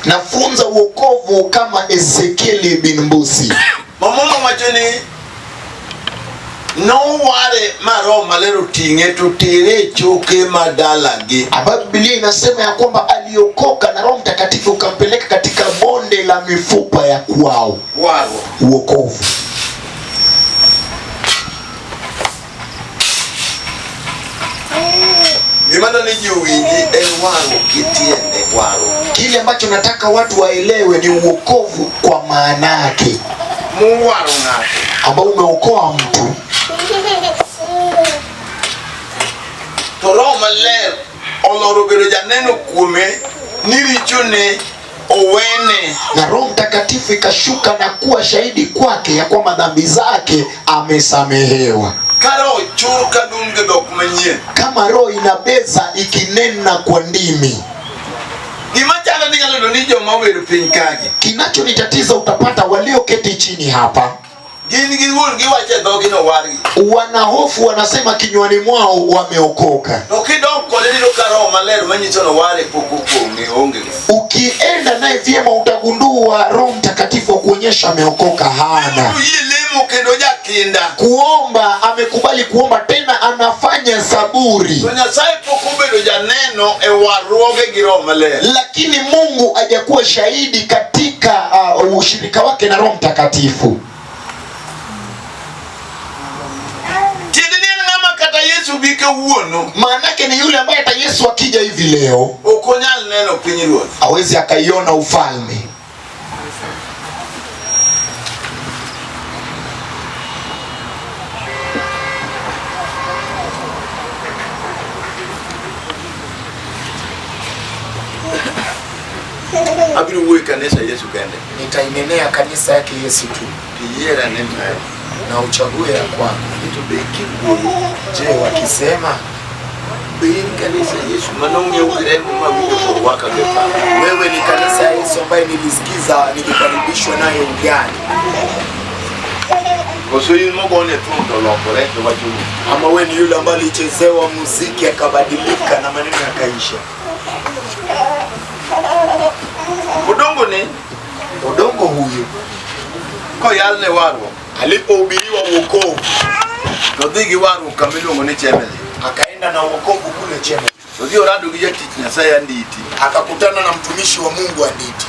Nafunza wokovu kama Ezekieli bin Mbusi. No ware maro malero tinge tutere choke madalagi. Biblia inasema ya kwamba aliokoka na Roho Mtakatifu ukampeleka katika bonde la mifupa ya kwao. Waro wokovu. Nimanda nijiuwingi waro kitiende waro. Kile ambacho nataka watu waelewe ni wokovu kwa maana yake. Mu waro ngati ambao umeokoa mtu. Toro maler olorobero janeno kume nirichune owene, na Roho Mtakatifu ikashuka na kuwa shahidi kwake ya kwamba dhambi zake amesamehewa. Karo chuka dunge dokumenye Kama roho inabeza ikinena kwa ndimi. Gimachana ningalo nijo mawero pinkagi. Kinachonitatiza utapata walioketi chini hapa wana hofu, wanasema kinywani mwao wameokoka. Ukienda naye vyema utagundua Roho Mtakatifu kuonyesha ameokoka hana. Kuomba amekubali kuomba, tena anafanya saburi. Lakini Mungu hajakuwa shahidi katika ushirika wake na Roho Mtakatifu. Maanake ni yule ambaye hata Yesu akija hivi leo hawezi akaiona ufalme. Nitainenea kanisa yake Yesu tu. Na uchague ya kwako. Je, wakisema wewe ni kanisa ya Yesu ambaye nilisikiza nikikaribishwa naye ugani, ama wewe ni yule ambaye alichezewa muziki akabadilika na maneno yakaisha? Udongo huyu alipohubiriwa wokovu akaenda na wokovu kule Chemeli, akakutana na mtumishi wa Mungu Anditi.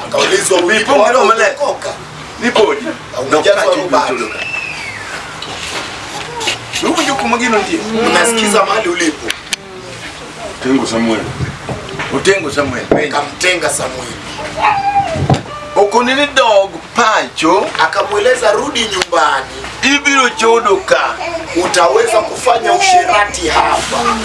Akaulizwa ulipokoka unasikiza mahali ulipo. Utengo Samuel. Kamtenga Samuel. Okonini dog pancho akamweleza rudi nyumbani, ibiro chodoka, utaweza kufanya usherati hapa.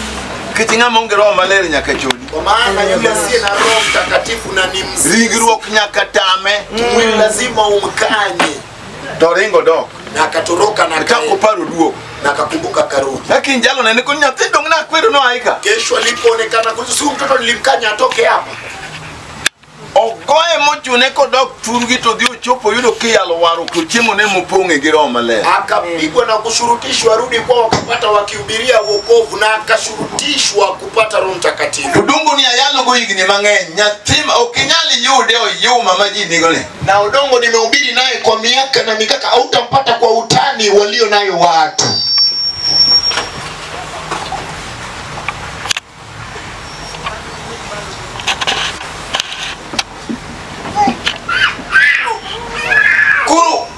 Kitinga mongero maleri nyakachodi. Kwa maana yule asiye na Roho Mtakatifu na ni mzizi, rigruok nyakatame, mwili lazima umkanye. Toringo dog. Na akatoroka na akakuparu duo. Na akakumbuka karudi. Lakini njalo na niko nyatindo ngina kwero no aika. Kesho alipoonekana kuhusu mtoto nilimkanya atoke hapa. Ogoye mochu neko dok turgi to dio chopo yudo kiyalo waro kuchimo ne muponge giro male. Akapigwa na kushurutishwa arudi kwao, wakapata wakihubiria wokovu na akashurutishwa kupata Roho Mtakatifu. Udongo ni ayalo go igni mang'eny nyatima okinyali yude oyu mama ji nigole. Na udongo nimehubiri naye kwa miaka na mikaka, hautampata kwa utani walio nayo watu.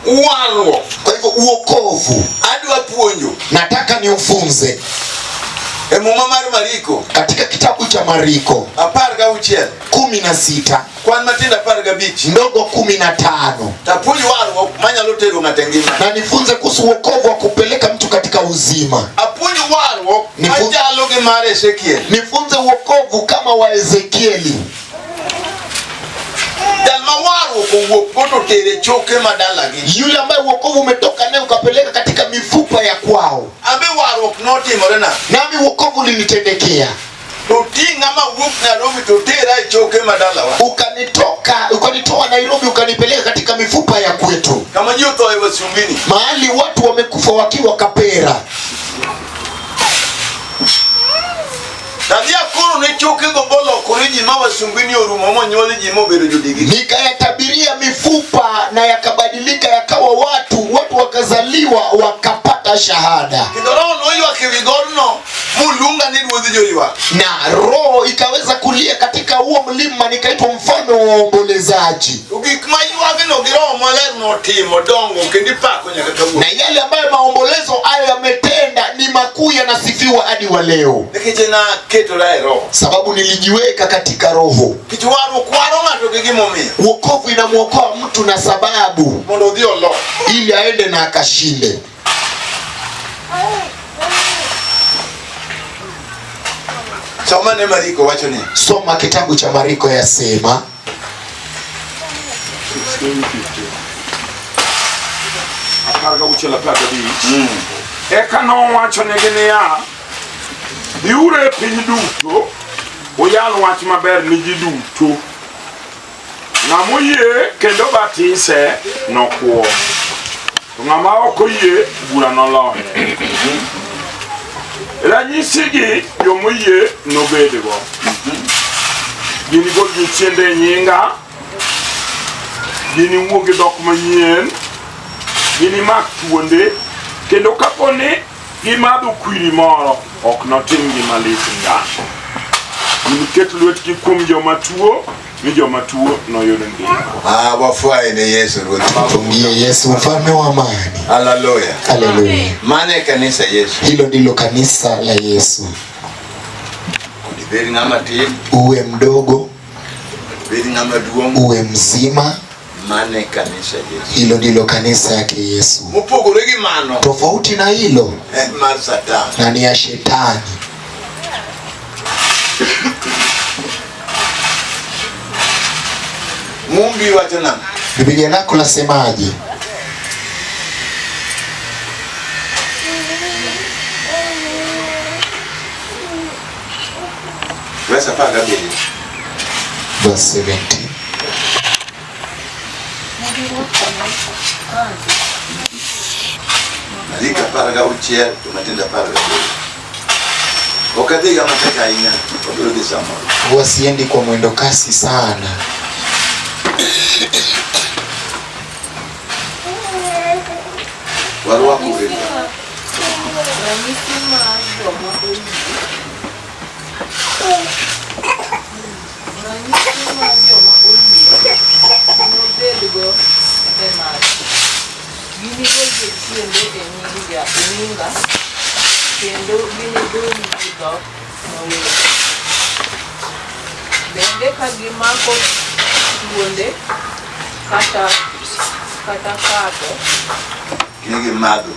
Waro. Kwa hivyo uokovu Adwa puonjo. nataka niufunze. Mama Mariko katika kitabu cha Mariko 16 kwan matinda 15 ndogo 15 tapuonjo waro manya lotero matengima na nifunze kuhusu wokovu wa kupeleka mtu katika uzima. Apuonjo waro majalo ge mare Ezekiel. Nifunze wokovu kama wa Ezekieli. Yule ambaye wokovu umetoka naye ukapeleka katika mifupa ya kwao. Nami wokovu linitendekea. Ukanitoa Nairobi ukanipeleka katika mifupa ya kwetu. Mahali watu wamekufa wakiwa Kapera. Nikayatabiria mifupa na yakabadilika yakawa watu wakazaliwa wakapata shahada. Na roho ikaweza kulia katika huo mlima, nikaitwa mfalme wa waombolezaji. Na yale ambayo maombolezo hayo yametenda ni makuu, yanasifiwa hadi wa leo. Sababu nilijiweka katika roho. Wokovu inamuokoa mtu na sababu ili aende na akashinde. Soma kitabu cha Mariko, yasema eka nowacho negi niya, dhiuru e piny duto uyal wach maber ni ji duto. Ng'ama oyie kendo batise nokuo, to ng'ama ok oyie bura noloye. Ranyisigi jomoyie nobedgo: gini gol jochiende nyinga, gini wuo gi dhok manyien, gini mak tuonde, kendo kaponi gimadho kwiri moro ok notim gima lit ng'ato. Gini ket lwetgi kuom joma tuo, ni joma tuo noyud ngima. Wafuaye ni Yesu Ruoth. Ndiye Yesu mfalme wa amani. Haleluya. Haleluya. Maana kanisa Yesu. Hilo ndilo kanisa la Yesu. Uwe mdogo, uwe mzima, maana kanisa Yesu. Hilo ndilo kanisa yake Yesu. Tofauti na hilo na ni ya shetani. Mungu watena. Biblia lako lasemaje? Verse 17. Malika paraga uchiel tumatenda paraga. Wakati kama takaina, waburudi sama. Wasiendi kwa mwendo kasi sana. Warua kurenda. Kini mado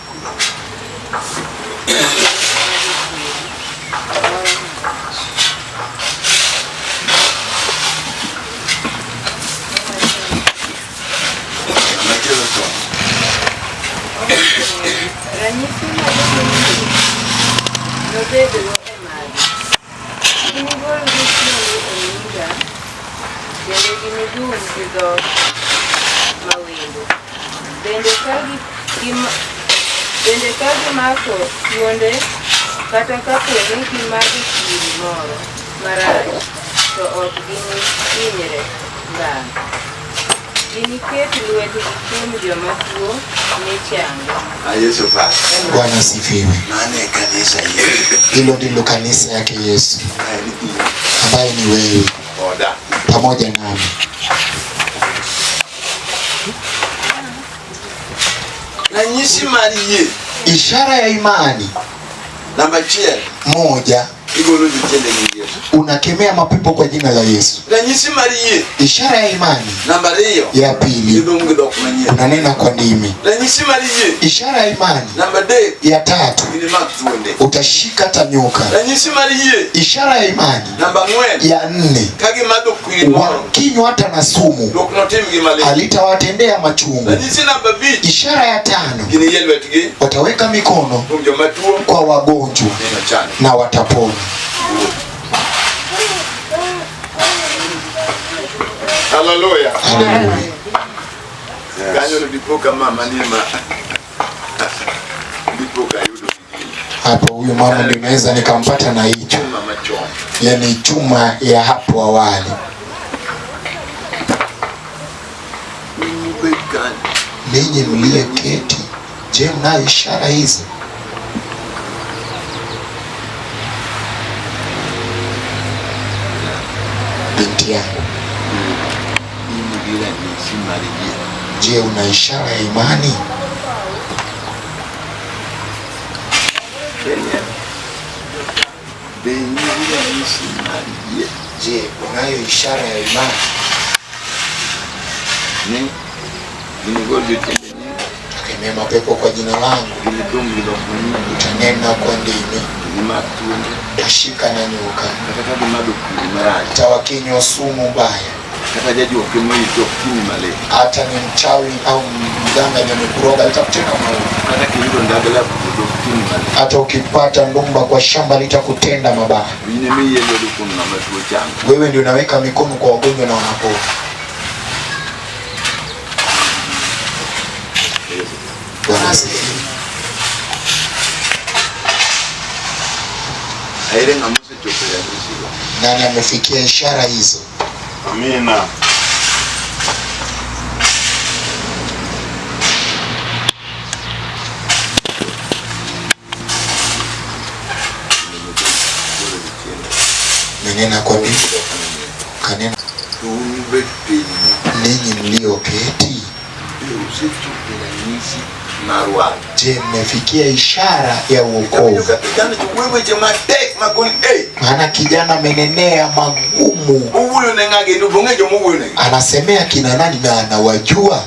Bende kagi mako tuonde kata kapo ni gimagi kiri moro marach to ok hinyre dhano. Giniket lwetgi kuom joma tuo ni chango. Yesu basi. Bwana asifiwe. Maana kanisa Yesu. Hilo ndilo kanisa yake Yesu. Ambaye ni wewe. Pamoja nami. Ranyisi Marie. Ishara ya imani. Namba 1. Unakemea mapepo kwa jina la Yesu. Ishara ya imani. Namba 2. Ya pili. Unanena kwa ndimi. Ishara ya imani. Namba 3. Ya 3. Utashika hata nyoka. Ishara ya imani. Namba 4. Ya 4. Wakinywa hata na sumu alitawatendea machungu. Ishara ya 5. Wataweka mikono kwa wagonjwa na watapona. Haleluya. Haleluya. Kanyo ndipoka mama nima. Ndipoka yudo. Hapo huyu mama nimeweza nikampata na hicho. machon. Yani chuma ya hapo awali. Ninyi mliyeketi, je, mnayo ishara hizi? Binti yangu, je, una ishara ya imani? Je, unayo ishara ya imani? Kemea mapepo kwa jina langu. Utanena kwa ndimi. Utashika na nyoka. Utawakinywa sumu mbaya. Hata ni mchawi au mganga ni mkuroga litakutenda maovu. Hata ukipata ndumba kwa shamba litakutenda mabaya. Wewe ndio unaweka mikono kwa wagonjwa na wanapona. Bwana asifiwe. Nani amefikia ishara hizo? Amina. Menena kwa nini? Kanena. Ninyi mlioketi, je, mmefikia ishara ya wokovu? Maana kijana amenenea magumu. Anasemea kina nani na anawajua?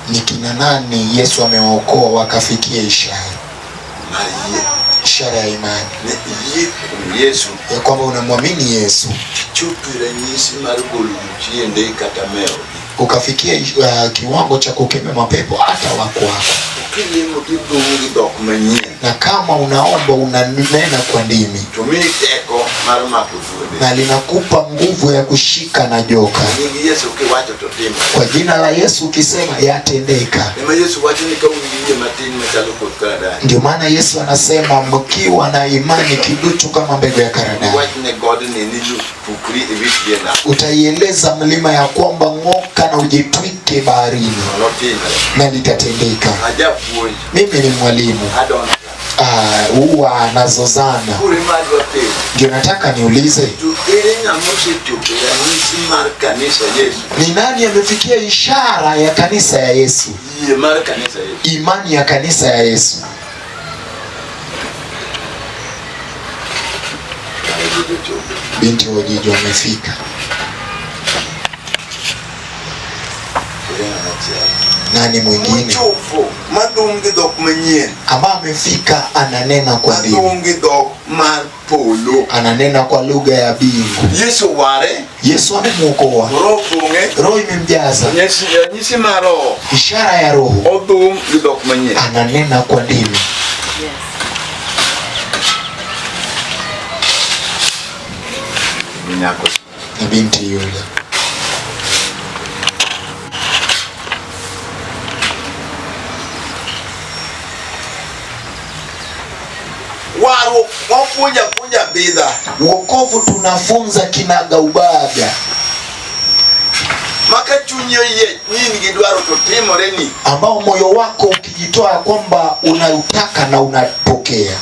Ni kina nani Yesu amewaokoa wakafikia ishara? Ishara ya imani. Ya kwamba unamwamini Yesu. Ukafikia kiwango cha kukemea mapepo hata wako wako. Na kama unaomba unanena kwa ndimi, na linakupa nguvu ya kushika na joka. Kwa jina la Yesu ukisema yatendeka. Ndio maana Yesu anasema mkiwa na imani kiduchu kama mbegu ya karadani, utaieleza mlima ya kwamba ng'oka na ujitwike baharini, na litatendeka. Mimi ni mwalimu. Huwa anazozana. Ndio nataka niulize, ni nani amefikia ishara ya kanisa ya Yesu? Imani ya kanisa ya Yesu. Binti wa Jijo amefika. Nani mwingine ambaye amefika ananena kwa ndimi, ananena kwa lugha ya bingu? Yesu amemuokoa, roho imemjaza, ishara ya roho, ananena kwa ndimi. Ni binti yule. Wokovu tunafunza kinaga ubaga. Ambao moyo wako ukijitoa kwamba unautaka na unapokea.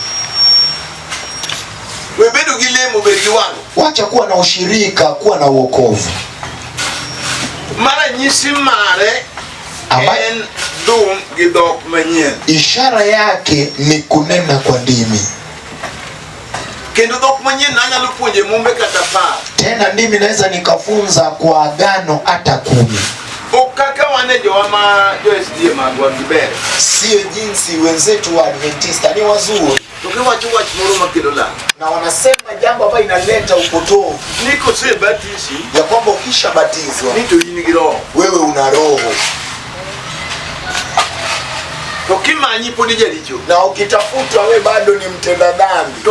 Wacha kuwa na ushirika, kuwa na wokovu. Ishara yake ni kunena kwa ndimi. Tena ndimi naweza nikafunza kwa agano hata 10. Sio jinsi wenzetu wa Adventista ni wazuri. Na wanasema jambo ambalo inaleta upotovu. Ya kwamba ukishabatizwa wewe una roho. Na ukitafutwa wewe bado ni mtenda dhambi.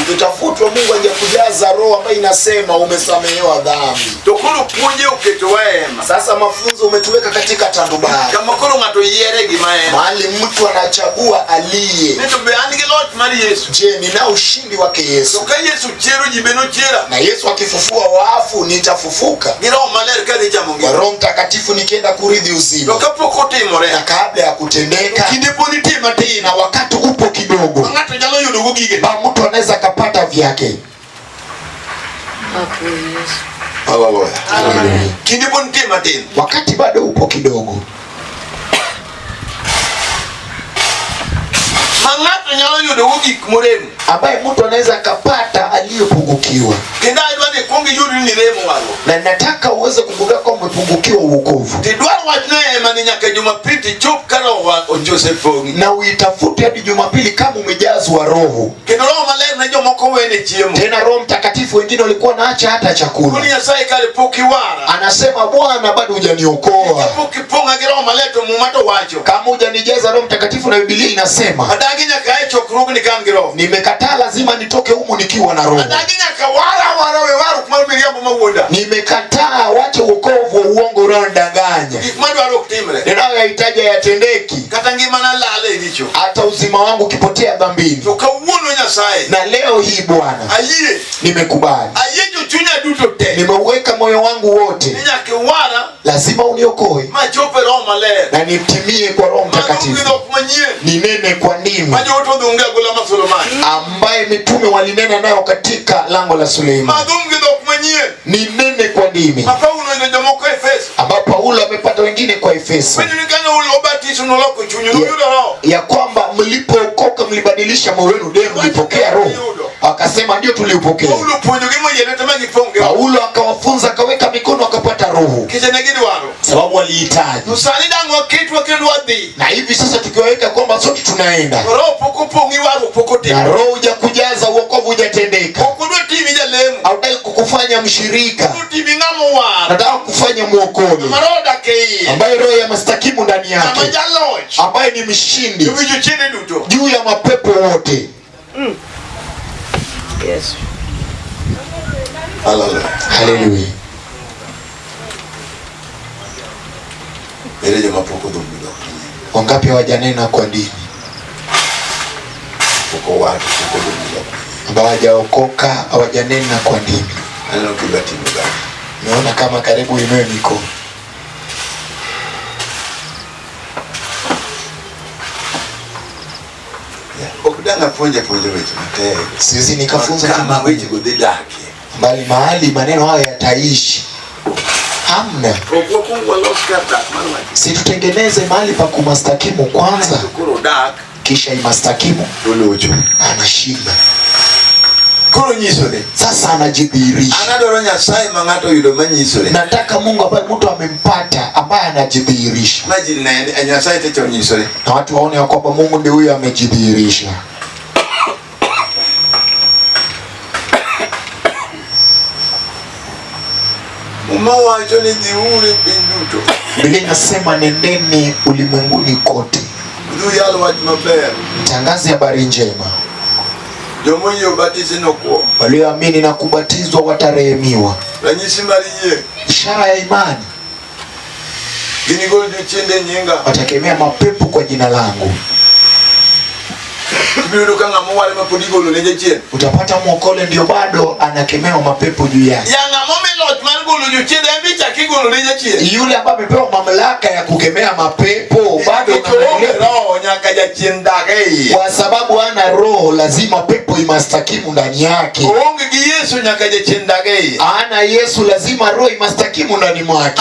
Ukitafutwa Mungu angekujaza roho ambayo inasema umesamehewa dhambi. Sasa mafunzo umetuweka katika tandubari. Mahali mtu anachagua aliye. Je, nina ushindi wake Yesu? Na Yesu akifufua wafu nitafufuka. Kwa Roho Mtakatifu nikienda kurithi uzima. Na kabla ya kutendeka na wakati upo kidogo, mtu anaweza kapata vyake. Wakati bado upo kidogo, ambaye mtu anaweza kapata aliyopungukiwa. Na nataka uweze kukumbuka kwamba umepungukiwa wokovu. Na uitafute hadi Jumapili kama umejazwa roho. Tena Roho Mtakatifu wengine walikuwa naacha hata chakula. Anasema Bwana bado hujaniokoa. Kama hujanijaza Roho Mtakatifu, na Biblia inasema nimekataa lazima nitoke humu nikiwa na roho. Nimekataa wache wokovu uongo unaodanganya. Ninayohitaji yatendeki. Hata uzima wangu ukipotea dhambini. Na leo hii Bwana nimekubali. Nimeuweka moyo wangu wote. Lazima uniokoe. Na nitimie kwa Roho Mtakatifu. Ninene kwa ndimi ambaye mitume walinena nayo katika lango la Suleiman. Ninene kwa ndimi ambapo Paulo amepata wengine kwa Efeso. Ya kwamba mlipookoka mlibadilisha moyo wenu, demu mlipokea roho. Akasema ndio tuliupokea. Paulo akawafunza, akaweka mikono, akapata roho. Sababu walihitaji. Na hivi sasa tukiwaweka kwamba sote tunaenda. Na roho hujakujaza, wokovu hujatendeka. Hautaki kukufanya mshirika. Nataka kufanya mwokozi. Ambaye roho ya mastakimu ndani yake. Ambaye ni mshindi juu ya mapepo wote. Yes. Hallelujah. Wangapi hawajanena kwa dini? Ambao hawajaokoka hawajanena kwa dini. Naona kama karibu inue mikono. Siwezi nikafunza kama bali mahali maneno haya yataishi. Hamna. Si tutengeneze mahali pa kumastakimu kwanza, kisha imastakimu anashinda. Sasa anajidhihirisha. Nataka Mungu ambaye mtu amempata, ambaye anajidhihirisha. Na watu waone kwamba Mungu ndiye huyo amejidhihirisha. Biblia inasema nendeni ulimwenguni kote. Tangaze habari njema. Walioamini na kubatizwa watarehemiwa. Ishara ya imani. Watakemea mapepo kwa jina langu. Utapata mwokole ndio bado anakemea mapepo juu yake. Yule ambaye amepewa mamlaka ya kukemea mapepo bado kwa sababu ana roho, lazima pepo imastakimu ndani yake. Ana Yesu, lazima roho imastakimu ndani mwake.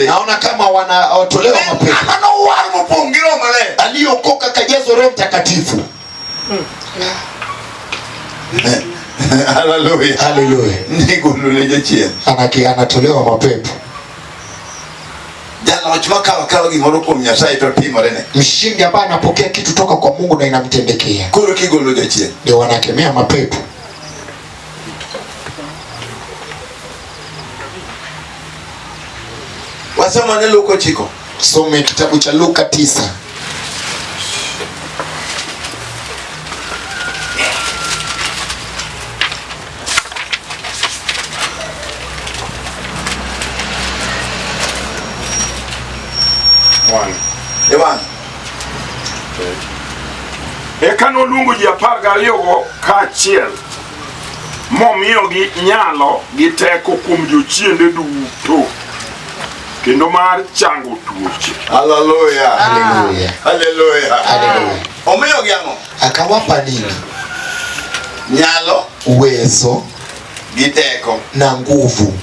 Naona kama wanatolewa mapepo. Aliokoka kajazwa Roho Mtakatifu. Hallelujah. Hallelujah. Anatolewa mapepo. Mshindi ambaye anapokea kitu toka kwa Mungu na inamtendekea. Ndio wanakemea mapepo. Some kitabu cha Luka 9. Noluongo ji 12 kaachiel momiyogi nyalo gi teko kuom jochiende duto kendo mar chango tuoche. Hallelujah. Haleluya. Hallelujah. Haleluya. Omiyogi ang'o? Akawapa nini? Nyalo, uwezo gi teko na nguvu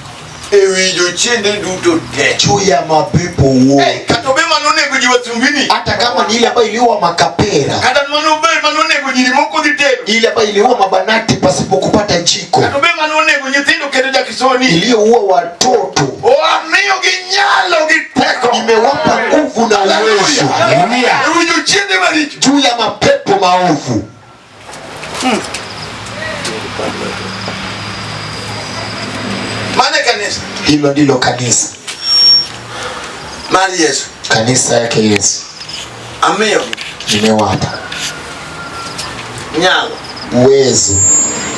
ewi jochiende duto te. juu ya mapepo wote. Kata be manonego ji wasumbini. Hata kama ni ile ambayo iliua makapera, Kata manonego ji moko gi tedo. ile ambayo iliua mabanati pasipo kupata jiko, Kata be manonego nyithindo kendo jakisoni. iliyoua watoto. Omiyogi nyalo gi teko. Nimewapa nguvu na uwezo. Haleluya. Ewi jochiende maricho. Juu ya mapepo maovu. Mane kanisa. Hilo ndilo kanisa. Mali Yesu. Kanisa yake Yesu. Amiyogi Nimewapa nyalo. uwezo.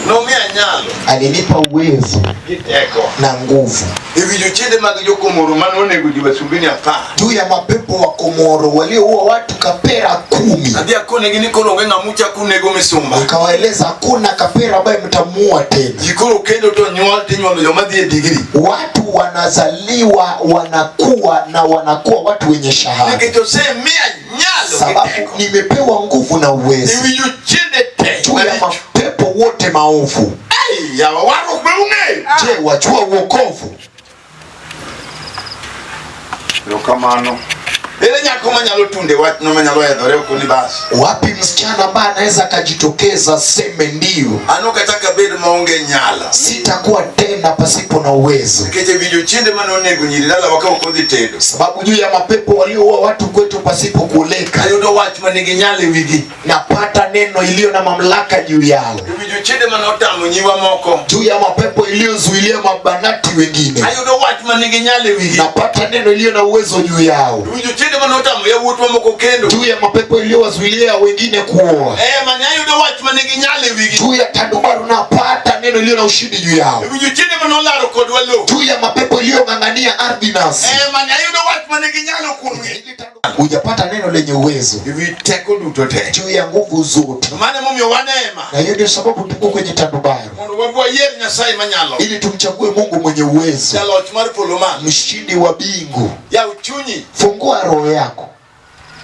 Nomia nyalo. Alinipa uwezo Gi teko. na nguvu Ewi jochiende mag jokomoro manonego ji wasumbini 10. juu ya mapepo wa Komoro walioua watu kapera 10. Adhi akone gini koro onge ng'amucha kunego misumba. Nikawaeleza hakuna kapera ambaye mtamuua tena. Jikoro kendo to nyuol tinyuolo joma dhi e digri. Watu wanazaliwa wanakuwa watu wenye shahada, Nikech osemia nyalo. sababu nimepewa nguvu na uwezo Ewi jochiende te. juu ya mapepo wote maovu. Yawa warruok be ung'eyo. Je, wajua uokovu? Erokamano. Ere nyako manyalo tunde wach no manyalo hedhore okoni basi. Wapi msichana ambaye anaweza akajitokeza seme ndio, Ano kata kabed maonge nyalo. sitakuwa tena pasipo na uwezo? Nikech ewi jochiende manonego nyiri dalawa ka ok odhi tedo. Sababu juu ya mapepo walioua watu kwetu pasipo kuoleka, Ayudo wach manigi nyalo ewigi. napata neno iliyo na mamlaka juu yao. Ewi jochiende manotamo nyiwa moko. Juu ya mapepo iliyozuilia mabanati wengine, Ayudo wach manigi nyalo ewigi. napata neno iliyo na uwezo juu yao. Ewi jochiende manotamo yawuotwa moko kendo. Juu ya mapepo iliyowazuilia wengine kuoa, Manya ayudo wach manigi nyalo ewigi. juu ya tandubaru napata neno iliyo na ushindi juu yao. Ewi jochiende manolaro kodwa lo. Juu ya mapepo iliyong'ang'ania ardhi nasi, Manya ayudo wach manigi nyalo kuomgi. hujapata neno lenye uwezo Ewi teko duto te. juu ya nguvu zote. Mane momiyo wanema. Na hiyo ndio sababu tuko kwenye tandubaru, Mondo wabwa yier Nyasaye manyalo. ili tumchague Mungu mwenye uwezo, Jaloch mar polo malo. mshindi wa bingu. Yaw chunyi. Fungua roho yako,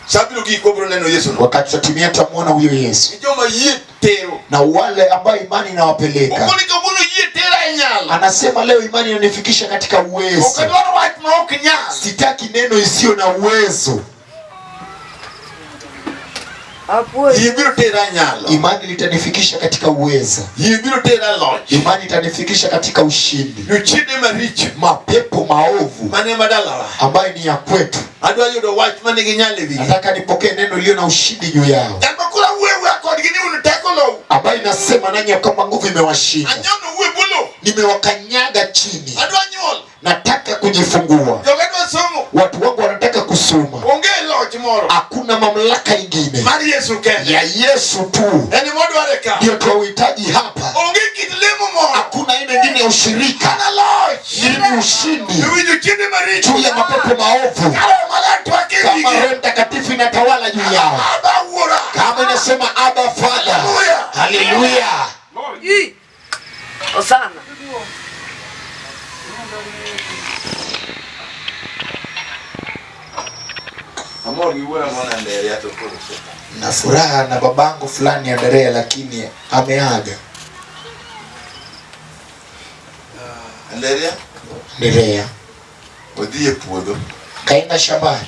Sabiro gik wabiro neno Yesu no. wakati tatimia tamuona huyo Yesu. Joma yie tero. Na wale ambao imani inawapeleka, Okoni kabuno yie tera enyalo. anasema leo imani inanifikisha katika uwezo. Okadwaro wach ma ok nyal. Sitaki neno isiyo na uwezo. Yie biro tera nyalo. Imani litanifikisha katika uwezo. Yie biro tera loch. Imani itanifikisha katika ushindi. Jochiende maricho. Mapepo maovu Mane madalawa. ambayo ni ya kwetu, Adwa yudo wach manigi nyalo ewigi. nataka nipokee neno iliyo na ushindi juu yao, Jakokula wewe akod gini unu teko lo. ambayo inasema nanyi kama nguvu imewashinda. Anyono uwe bolo. Nimewakanyaga chini, Adwa nyuol. nataka kujifungua. Jogedwa somo. Watu wangu wanataka kusoma. Onge loch moro. Hakuna mamlaka ingine Mari Yesu kende. ya Yesu tu Eni modware ka. ndio tunahitaji hapa. Onge kit lemo moro. Hakuna aina ingine ya ushirika, Kana loch. ni ushindi Ewi jochiende maricho. juu ya mapepo maovu. Kama Roho Mtakatifu inatawala juu yao, kama inasema Abba Father. Haleluya. Osana. Na furaha na babangu fulani Anderea, lakini ameaga. Anderea odhi e puodho kaenda shambani,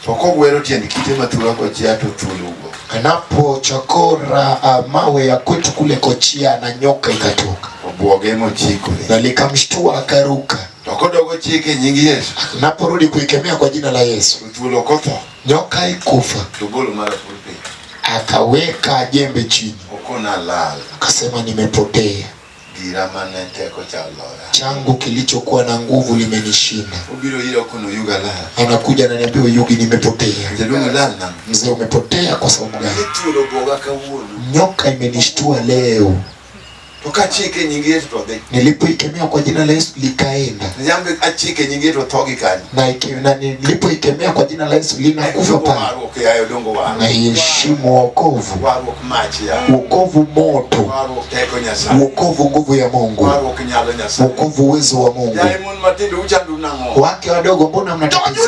to kogwero tiend kite mathura kochia to thuol owuok. anapochokora mawe ya kwetu kule Kochia na nyoka ikatoka Obwoge mochikore na likamshtua akaruka. to kodogo chike nying Yesu Naporudi kuikemea kwa jina la Yesu, to thuol ok otho nyoka ikufa. to golo mara pur piny. Akaweka jembe chini, Okona lal akasema nimepotea, gira mane teko cha loya. changu kilichokuwa na nguvu limenishinda. Obiro ira kono yuga lal. Anakuja ananiambia Yugi, nimepotea. Jaduong' lal na. Mzee, umepotea kwa sababu gani? Thuol obwoga kawuono. Nyoka imenishtua leo. Tukachike nyingi Yesu todhi. Nilipoikemea kwa jina la Yesu likaenda. Nyambe achike nyingi Yesu togi kani. Na nilipoikemea kwa jina la Yesu linakufa pale. Na heshimu wokovu. Wokovu moto. Wokovu nguvu ya Mungu. Wokovu uwezo wa Mungu. Wake wadogo mbona mnatatiza?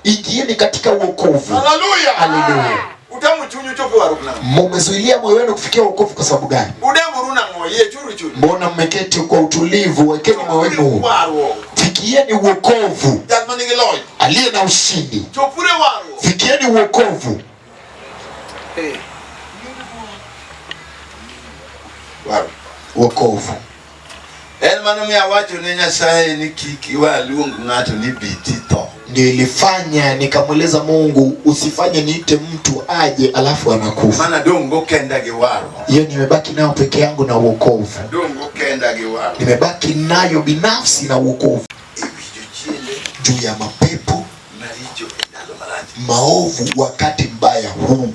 Ingieni katika wokovu. Haleluya. Haleluya. Mmezuilia moyo wenu kufikia wokovu kwa sababu gani? Mbona mmeketi kwa utulivu? Wekeni moyo wenu. Fikieni wokovu. Aliye na ushindi. Fikieni wokovu. Wokovu. Ndio ilifanya nikamweleza Mungu usifanye niite mtu aje alafu anakufa. Hiyo nimebaki nayo peke yangu na wokovu. Nimebaki nayo binafsi na wokovu. Juu ya mapepo maovu wakati mbaya huu.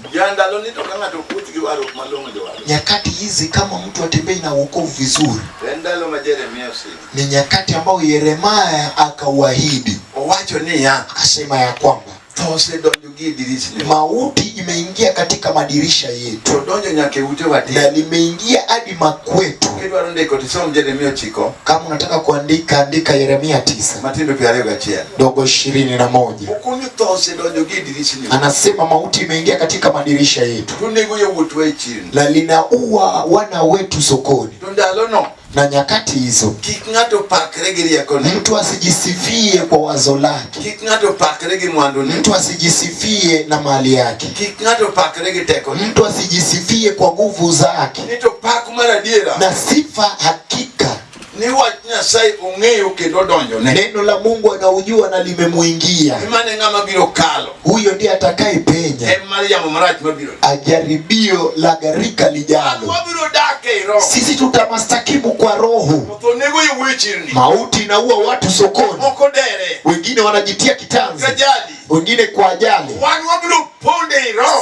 Nyakati hizi kama mtu atembei na wokovu vizuri, ni nyakati ambao Yeremia akauahidi. Akasema ya kwamba mauti imeingia katika madirisha yetu na limeingia hadi makwetu. Kama unataka kuandika, andika Yeremia 9:21. Anasema mauti imeingia katika madirisha yetu na linaua wana wetu sokoni. Na nyakati hizo mtu asijisifie kwa wazo lake, mtu asijisifie na mali yake, mtu asijisifie kwa nguvu zake. Na sifa hakika neno la Mungu anaujua na limemuingia. Huyo ndiye atakaye penya ajaribio la gharika lijalo. Sisi tutamastakimu kwa roho. Mauti inaua watu sokoni. Wengine wanajitia kitanzi, wengine kwa ajali.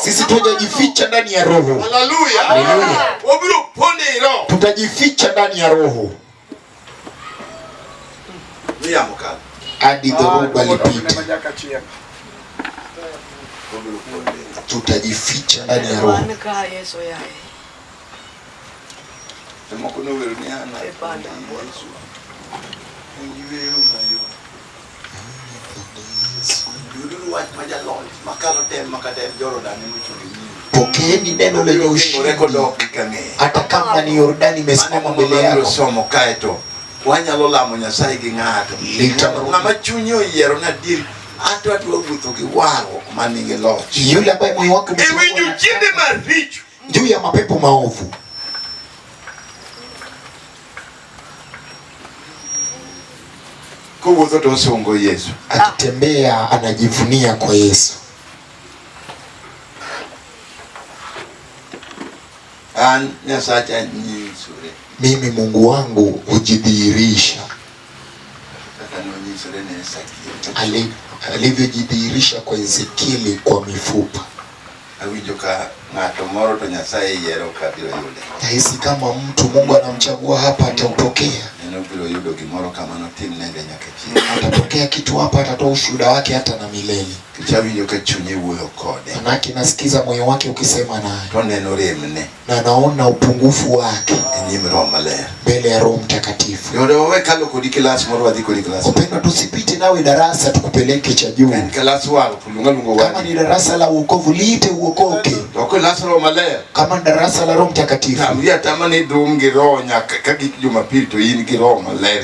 Sisi tutajificha ndani ya roho. Haleluya. Tutajificha ndani ya roho hadi dhoruba lipite. Tutajificha ndani ya roho. Pokeeni neno lenye ushindi. Hata kama ni Yordani imesimama mbele yako, yule ambaye moyo wako juu ya mapepo maovu, akitembea anajivunia kwa Yesu. Mimi Mungu wangu hujidhihirisha. Alivyojidhihirisha kwa Ezekieli kwa mifupa. Nahisi kama mtu Mungu anamchagua hapa ataupokea. Atatokea kitu hapa, atatoa ushuhuda wake hata na milele. Manake nasikiza moyo wake ukisema naye. Na naona upungufu wake mbele ya Roho Mtakatifu. Upendo tusipite nawe darasa tukupeleke cha juu. Kama ni darasa la wokovu liite uokoke. Kama darasa la Roho Mtakatifu,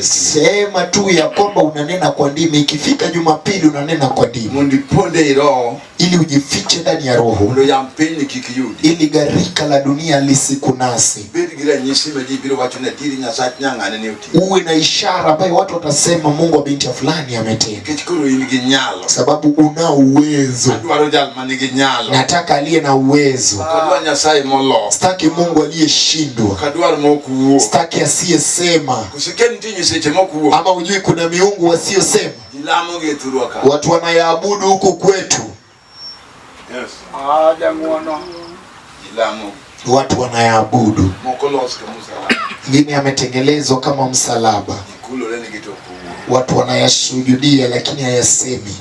sema tu ya kwamba unanena kwa ndimi. Ikifika Jumapili unanena kwa ndimi ili ujifiche ndani ya roho, ili gharika la dunia lisikunasi. Uwe na ishara ambayo watu watasema Mungu wa binti fulani ametenda, sababu una uwezo. Nataka aliye na uwezo. Sitaki Mungu aliyeshindwa. Sitaki asiyesema. Ama ujui kuna miungu wasiyosema. Watu wanayaabudu huku kwetu. Yes. Watu wanayaabudu. Ingine yametengelezwa kama msalaba. Watu wanayasujudia lakini hayasemi.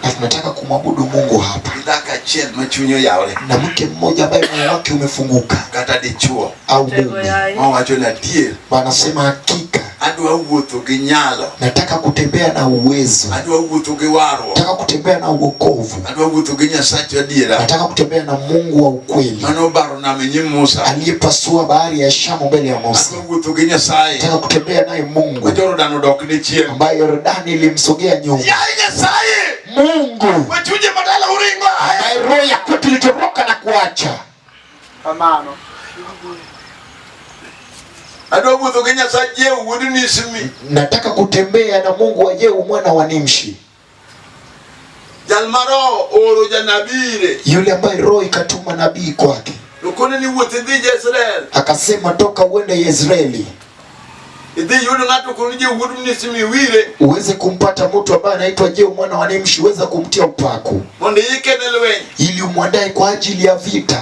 Na tunataka kumwabudu Mungu hapa. Na mke mmoja ambaye moyo wake umefunguka au mume wanasema hakika nataka kutembea na uwezo, nataka kutembea na uokovu, nataka kutembea na Mungu wa ukweli aliyepasua bahari ya Shamu mbele ya Musa. Nataka kutembea naye Mungu ambaye Yordani ilimsogea nyuma. Mungu ambaye roho ya kwetu ilitoroka na kuacha. Amano. Nataka kutembea na Mungu wa Yehu mwana wa Nimshi, yule ambaye roho ikatuma nabii kwake akasema toka uende Israeli uweze kumpata mtu ambaye anaitwa Yehu mwana wa Nimshi, uweze kumtia upako ili umwandae kwa ajili ya vita.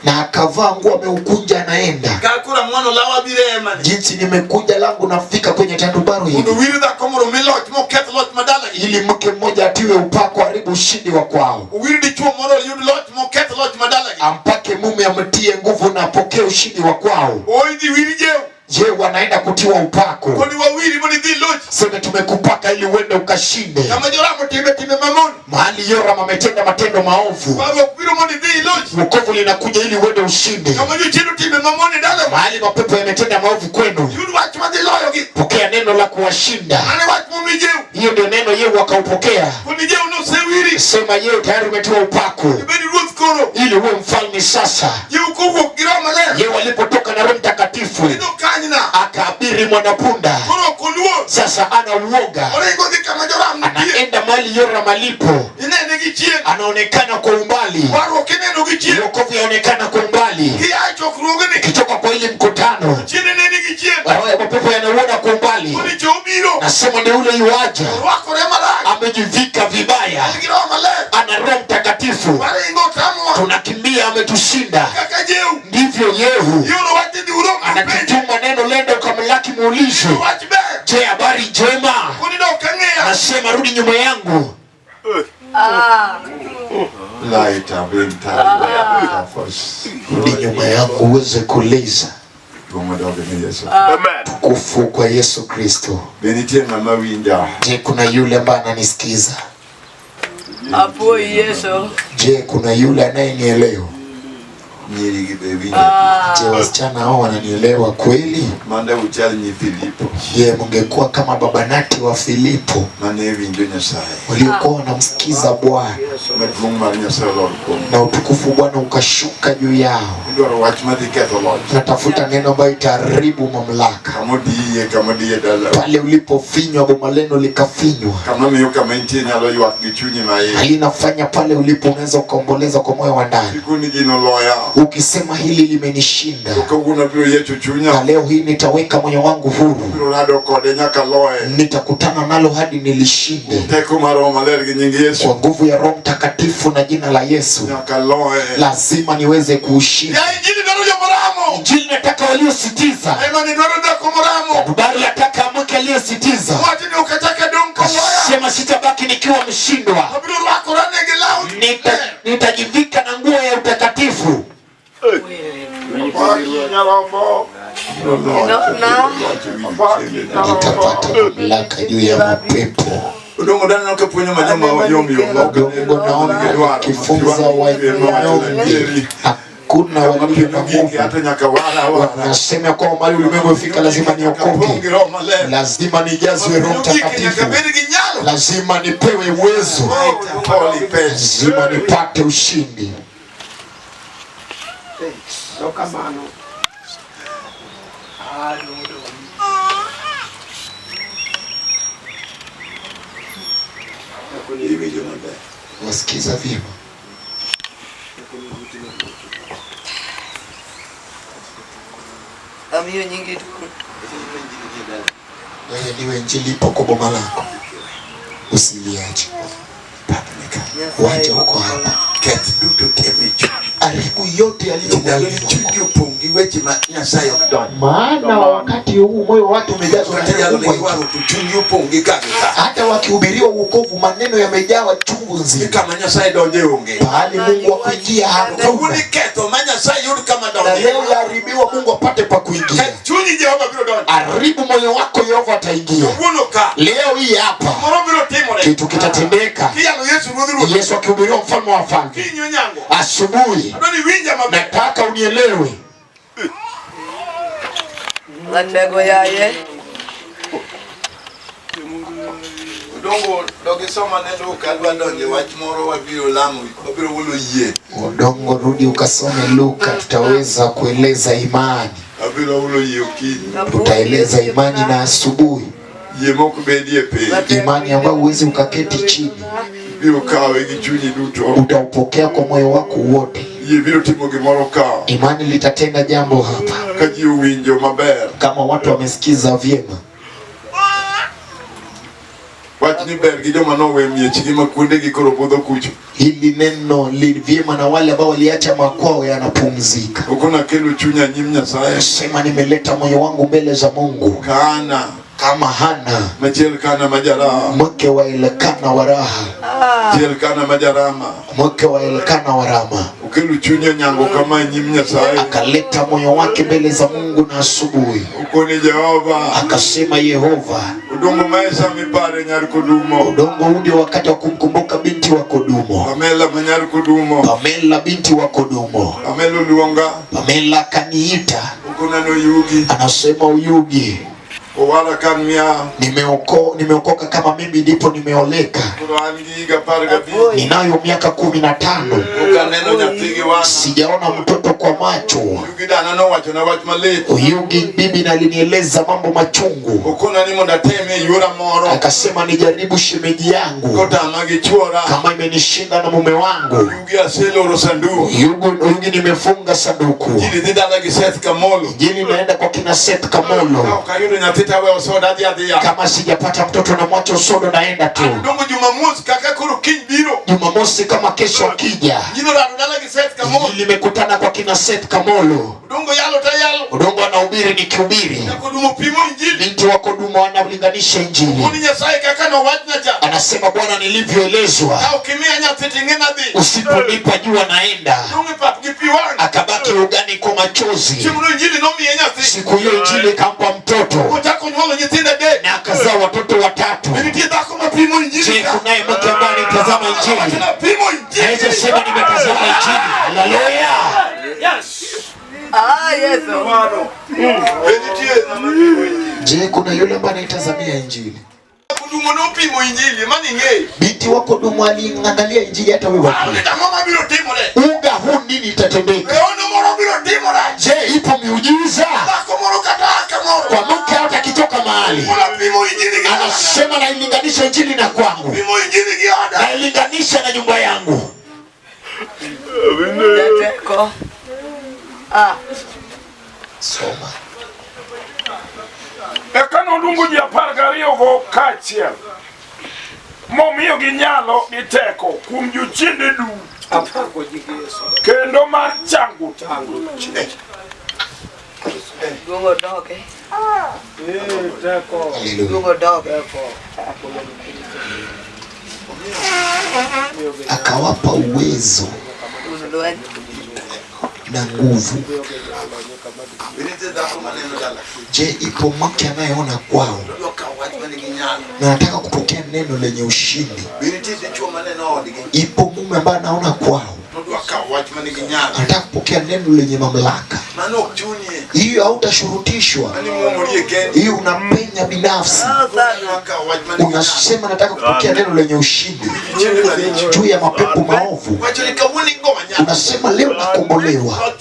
Na akavaa nguo ameukunja anaenda. Jinsi nimekuja langu nafika kwenye tandubaro hili ili mke mmoja atiwe upako haribu ushindi wa kwao, ampake mume amtie nguvu na apokee ushindi wa kwao. Je, wanaenda kutiwa upako? Sema tumekupaka ili uende ukashinde. Mahali Yoram ametenda matendo maovu, wokovu linakuja ili uende ushinde. Mahali mapepo yametenda maovu kwenu, pokea neno la kuwashinda. Hiyo ndio neno Yehu akaupokea. Sema Yehu tayari umetiwa upako ili uwe mfalme sasa. Yehu alipotoka na Roho Mtakatifu akaabiri mwanapunda. Sasa ana uoga, anaenda mahali Yoram alipo, anaonekana kwa umbali, wokovu yaonekana kwa umbali. Kitoka kwa ile mkutano mapepo yanauona kwa umbali. Nasema ni ule yuaja, amejivika vibaya, ana Roho Mtakatifu, tunakimbia, ametushinda. Ndivyo Yehu anakituma neno, lenda ukamlaki muulize, je, habari njema? Anasema rudi nyuma yangu. Rudi nyuma yangu uweze kuliza. Tukufu kwa Yesu Kristo. Je, kuna yule ambaye ananisikiza? Je, kuna yule anayenielewa? Je, wasichana hao wananielewa kweli? Je, mungekuwa kama baba Nati wa Filipo waliokuwa wanamsikiza Bwana na utukufu Bwana ukashuka juu yao. Natafuta neno ambayo itaharibu mamlaka. Pale ulipofinywa boma leno likafinywa, alinafanya pale ulipo unaweza ukaomboleza kwa moyo wa ndani ukisema hili limenishinda, na leo hii nitaweka moyo wangu huru, nitakutana nalo hadi nilishinde kwa nguvu ya Roho Mtakatifu na jina la Yesu. Lazima niweze kuushinda. Injili nataka waliositiza, habari nataka mke aliyesitiza, sema sitabaki nikiwa mshindwa, nitajivika na nguo ya utakatifu. Nitapata mamlaka juu ya mapepo. Udongo naona kifunza wanyonge. Hakuna walio na nguvu. Nasema kwa mali ulimwengu umefika, lazima niokoke, lazima nijazwe Roho Mtakatifu, lazima nipewe uwezo, lazima nipate ushindi. Wasikiza vyema. Hiyo nyingi tu. Wewe ndiwe injili ipo kwa boma lako. Usiliache. Wacha huko hapa. Haribu yote yaliyo maana wakati huu moyo watu umejazwa na hata wakihubiriwa wokovu maneno yamejawa chungu nzima. Bali Mungu akuingia hakuna. Na leo yaharibiwa Mungu apate pa kuingia. Haribu moyo wako, Yehova ataingia. Leo hii hapa kitu kitatendeka. Yesu akihubiriwa mfalme wa falme asubuhi. Nataka unielewe. Latego yaye. Udongo dogisoma neno kalwa donje wach moro wabiro lamo wabiro wulo yie. Udongo rudi ukasome Luka, tutaweza kueleza imani. Wabiro wulo yie ukini. Tutaeleza imani na asubuhi. Yie moko bedie pe. Imani ambayo uwezi ukaketi chini. Biro kawe gichuni duto. Utaupokea kwa moyo wako wote. Yie biro timo gimoro kawe. Imani litatenda jambo hapa. Kaji uwinjo maber. Kama watu wamesikiza vyema. Wachni bergi joma nowe miechigi makunde gikoro budho kucho. Hili neno vyema na wale ambao waliacha makwao yanapumzika. Ukona kelu chunya nyim Nyasaye. Sema nimeleta moyo wangu mbele za Mungu. Kana kama Hana Machilkana Majaraha, mke wa Elkana wa Raha, Chilkana Majarama, mke wa Elkana wa Rama. Ukilu chunyo nyango kama nyim Nyasaye, akaleta moyo wake mbele za Mungu na asubuhi. Ukoni Jehova, akasema Yehova, udongo maisha mipare nyari kudumo. Udongo hudi wakati wa kumkumbuka binti wa Kodumo. Pamela manyari kudumo. Pamela binti wa Kodumo. Pamela luonga. Pamela kaniita. Ukona no Yugi. Anasema Uyugi. Owala kamia. Nimeokoka kama mimi ndipo nimeoleka. Ninayo miaka 15. Sijaona mtoto kwa macho. Uyugi bibi alinieleza mambo machungu. Akasema nijaribu shemeji yangu. Kama imenishinda na mume wangu. Uyugi nimefunga sanduku. Jini naenda kwa kina Seth Kamolo. Kama sijapata mtoto na mwacho sodo naenda tu. Jumamosi kama kesho akija. Nimekutana kwa kina Seth Kamolo. Udongo anahubiri nikihubiri. Binti wa Kodumo analinganisha injili. Anasema Bwana nilivyoelezwa. Usiponipa jua naenda. Akabaki ugani kwa machozi. Siku hiyo injili kampa mtoto. Na akazaa watoto 3. Je, kunaye mke ambaye anitazama injili? Naweza sema nimetazama injili. Haleluya. Yes. Je, kuna yule ambaye anaitazamia injili? Binti wako Kodumo aliangalia injili hata wewe. Uga huu nini itatendeka? Je, ipo miujiza? Kwa mke hata kitoka mahali. Anasema na ilinganisha injili na kwangu. Na ilinganisha na nyumba yangu. Soma. Ekano lungu ji 12 go kachiel. Momiyo ginyalo giteko kuom jochiende du. Kendo mar changu Gongo doge. Teko. Gongo doge. Akawapa uwezo na nguvu. Je, ipo mke anayeona kwao na nataka kupokea neno lenye ushindi? Ipo mume ambaye anaona kwao nataka kupokea neno lenye mamlaka? Hiyo hautashurutishwa. Hiyo unapenya binafsi. Unasema nataka kupokea neno lenye ushindi juu ya mapepo maovu. Unasema leo nakombolewa.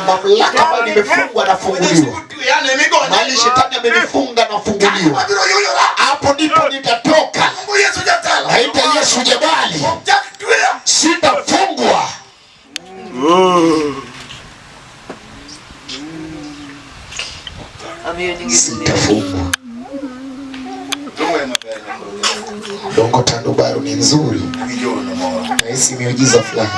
Mamlaka ambayo nimefungwa nafunguliwa. Mali shetani amenifunga nafunguliwa. Hapo ndipo nitatoka. Naita Yesu jabali. Sitafungwa. Sitafungwa. Dongo Tandubaru ni nzuri. Na hisi miujiza fulani.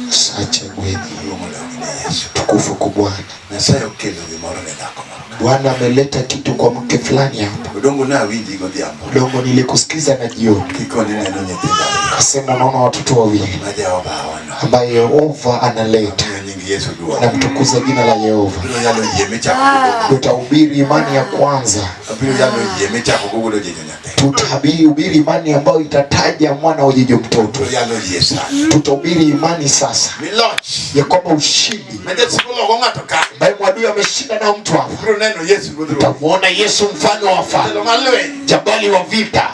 Sacha gwedhi. Tukufu kwa Bwana. Bwana ameleta kitu kwa mke fulani hapa. Udongo nilikusikiza na jioni. Kasema naona watoto wawili ambaye Yehova analeta. Na mtukuza jina la Yehova. Tutahubiri imani ya kwanza. Tutahubiri imani ambayo itataja mwana wa jijo mtoto. Tutahubiri imani sasa ya kwamba ushindi ambaye mwadui ameshinda na mtu hapa. Utamuona Yesu mfano wa falme, jabali wa vita.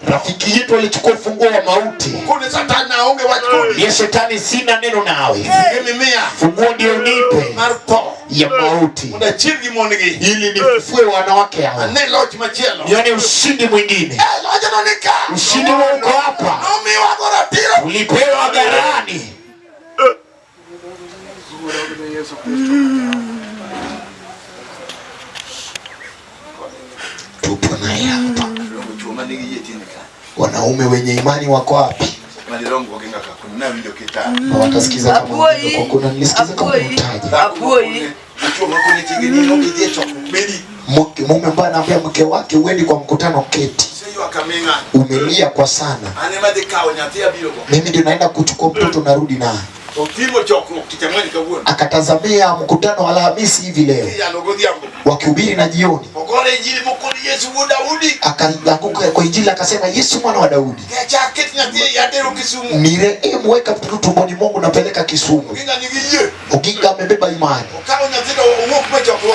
Rafiki yetu alichukua ufunguo wa mauti. Ye shetani sina neno nawe. Funguo ndio nipe ya mauti ili nifufue wanawake hawa. Nione ushindi mwingine. Ushindi uko hapa. Ulipewa gharani. Tupo naye hapa. Wanaume wenye imani wako wapi? Watasikiza kama kwa kuna nilisikiza kama mtaji. Mume ambaye anaambia mke wake uende kwa mkutano keti. Umelia kwa sana. Mimi ndio naenda kuchukua mtoto narudi naye. Akatazamia mkutano wa Alhamisi hivi leo wakihubiri na jioni akaanguka kwa injili akasema Yesu mwana wa Daudi nirehemu, weka mtoto tumboni mwangu napeleka Kisumu. Uginga amebeba imani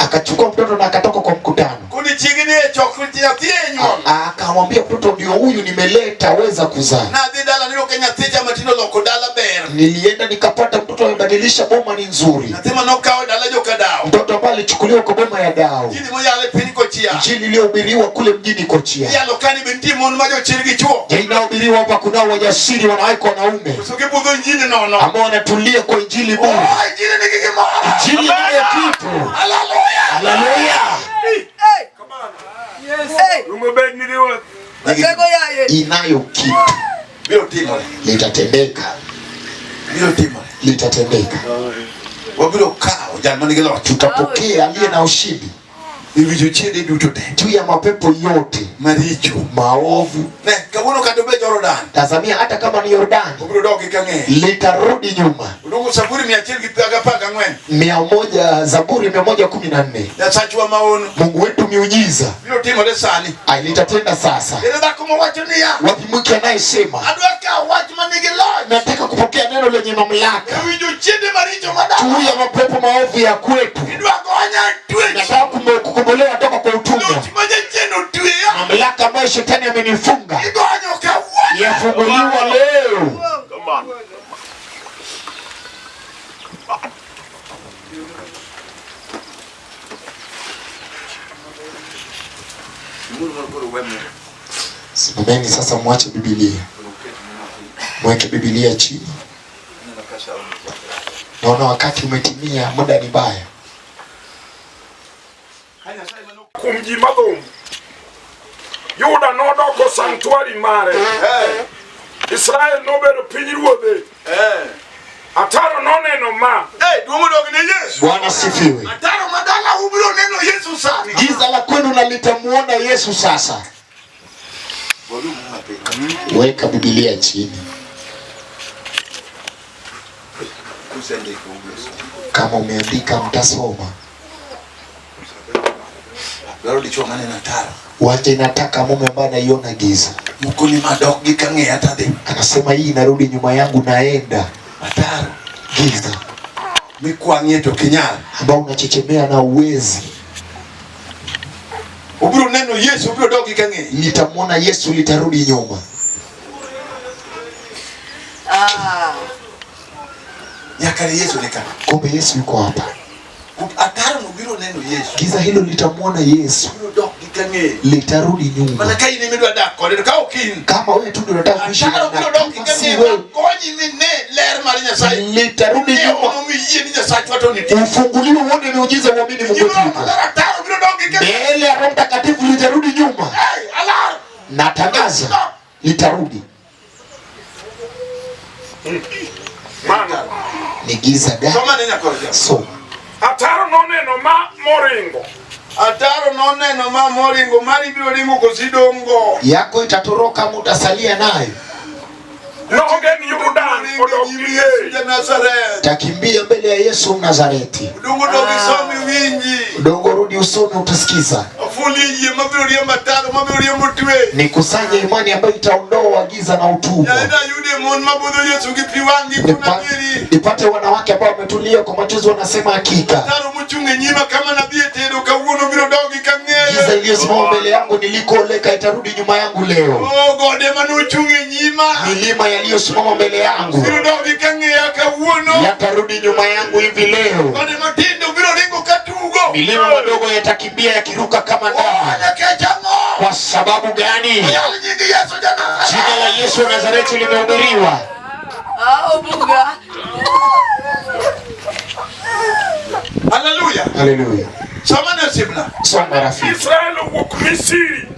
akachukua mtoto na akatoka kwa mkutano. Akamwambia mtoto ndio huyu nimeleta, weza kuzaa. Nilienda nikapata mtoto amebadilisha boma ni nzuri. Mtoto ambaye alichukuliwa kwa boma ya dao. Injili iliyohubiriwa kule mjini Kochia. Inahubiriwa hapa kuna wajasiri wanawake wanaume ambao wanatulia kwa injili bure. Injili ndiyo kitu. Haleluya. Inayo kitu. Litatendeka. Litatendeka. Tutapokea aliye na ushindi juu ya mapepo yote maovu. Tazamia hata kama ni Yordani litarudi nyuma. Zaburi 114. Mungu wetu miujiza litatenda sasa. Wapi mke anayesema nataka kupokea neno lenye mamlaka juu ya mapepo maovu ya kwetu. Nataka kukombolewa toka kwa utumwa. Mamlaka ambayo shetani amenifunga yafunguliwa leo. Simameni sasa, mwache Biblia. Mweke Biblia chini. Naona wakati umetimia, muda ni mbaya. Kumjima dum Yuda nodoko sanctuary mare. Israel nobedo piny ruodhe. Ataro noneno ma. Bwana sifiwe. Ataro madala ubiro neno Yesu sasa. Giza la kwenu na litamuona Yesu sasa. Weka Biblia chini. Kama umeandika mtasoma. Wacha inataka mume ambaye anaiona giza. Anasema hii inarudi nyuma yangu, naenda giza ambao unachechemea na uwezi. Litamwona Yesu, litarudi nyuma. Kumbe Yesu yuko hapa. Giza hilo litamwona Yesu, litarudi nyuma. Kama wewe tu ndio unataka kuishi na litarudi nyuma. Ufunguliwe uone miujiza, uamini Mungu. Mbele ya Roho Mtakatifu litarudi nyuma. Na tangaza litarudi. Mano. Ni giza gani? Soma nini akorja? Soma. Ataro noneno ma moringo. Ataro noneno ma moringo mari biro ringo kosidongo. Yako itatoroka mutasalia nayo. Nogen Jordan odogie. Takimbia mbele ya Yesu Mnazareti. Udongo dogi somi winji. Udongo rudi usome utasikiza. Afuli ye mabiro ye mataro mabiro ye mutwe. Ni kusanya imani ambayo itaondoa giza na utumwa. Ya ida yude mon mabudo Yesu kipiwangi kuna miri. Nipate wanawake ambao wametulia kwa machozi wanasema hakika. Taro mchunge nyima kama nabii tedo kauno biro dogi kangere. Giza iliyosimama mbele yangu nilikoleka itarudi nyuma yangu leo. Oh gode manu chunge nyima. Milima yaliyosimama mbele yangu Biro dogi kangere kauno. yatarudi nyuma yangu hivi leo. Gode matindo biro ringo katugo. Milima madogo yatakimbia yakiruka kama ndama. Kwa sababu gani? Jina la Yesu Nazareti limehubiriwa. Haleluya. Haleluya. Soma na sibna. Soma rafiki. Israel wuok Misiri.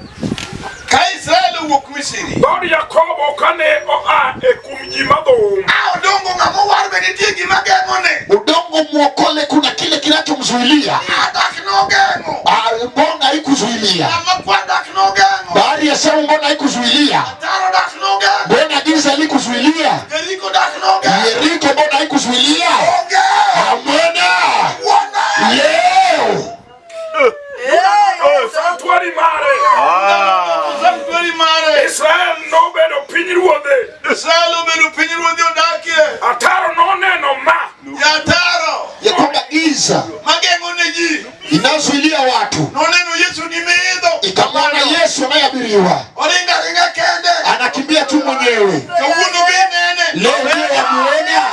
Ka Israel wuok Misiri. Bor Yakobo kane oa e kum ji madhum. Udongo ngamo war be nitie gima geng'one. Udongo muokole kuna kile kinachomzuilia. Adak no geng'o. Mbona haikuzuilia? Ama kwa dak no geng'o. Bahari ya Shamu mbona haikuzuilia? Taro dak no geng'o. Mbona giza halikuzuilia? Yeriko dak no geng'o. Yeriko mbona haikuzuilia? Amina. Leo. Sanctuary mare. Sanctuary mare. Israel nobedo pinyruodhe. Israel obedo pinyruodhe odakie. Ataro noneno ma. Ya taro. Ya kwamba giza Mageng'one ji. inazuilia watu. Noneno Yesu ni meidho. Ikamwona Yesu anayeabiriwa. Oringa ringa kende. Anakimbia tu mwenyewe. Kawuono binene. Leo ndio yamuona.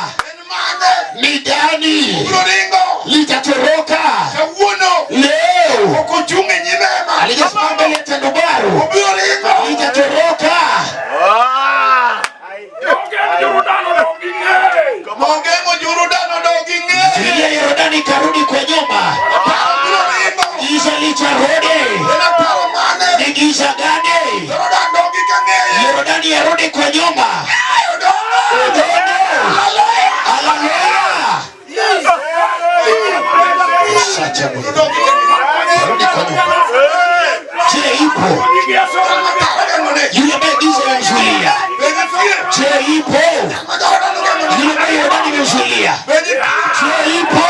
Ni gani litatoroka leo? Okuchunge nyimema Alijasimama mbele ya Tandubaro litatoroka. Mogengo Jordan odoginge. Zuilia Yordani karudi kwa nyuma. Giza litarudi. Ni giza gani? Yordani yarudi kwa nyuma. Rudi kwa nyuma. Je, ipo yule ambaye giza limemzuilia? Je, ipo yule ambaye Yordani imemzuilia? Je, ipo?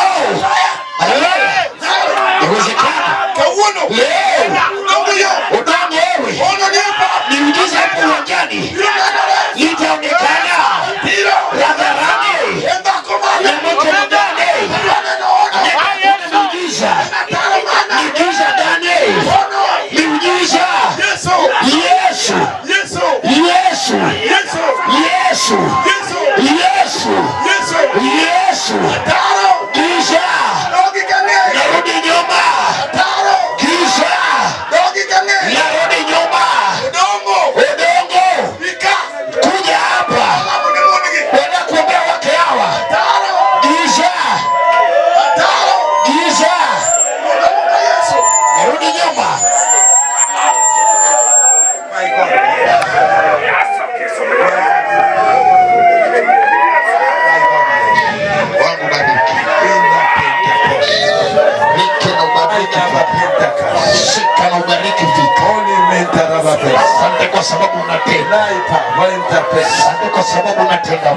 Inawezekana leo udongo wewe ni mjiza hapo uwanjani litaonekana hadharani na moto mgani. Miujiza gani? Miujiza Yesu, Yesu, Yesu, Yesu, Yesu, Yesu. Giza narudi nyuma. Giza narudi nyuma. Udongo kuja hapa kwenda kuombea wake hawa. Giza, giza narudi nyuma. Wangu bariki. Shika na ubariki vitu. Asante kwa sababu unatenda. Asante kwa sababu unatenda.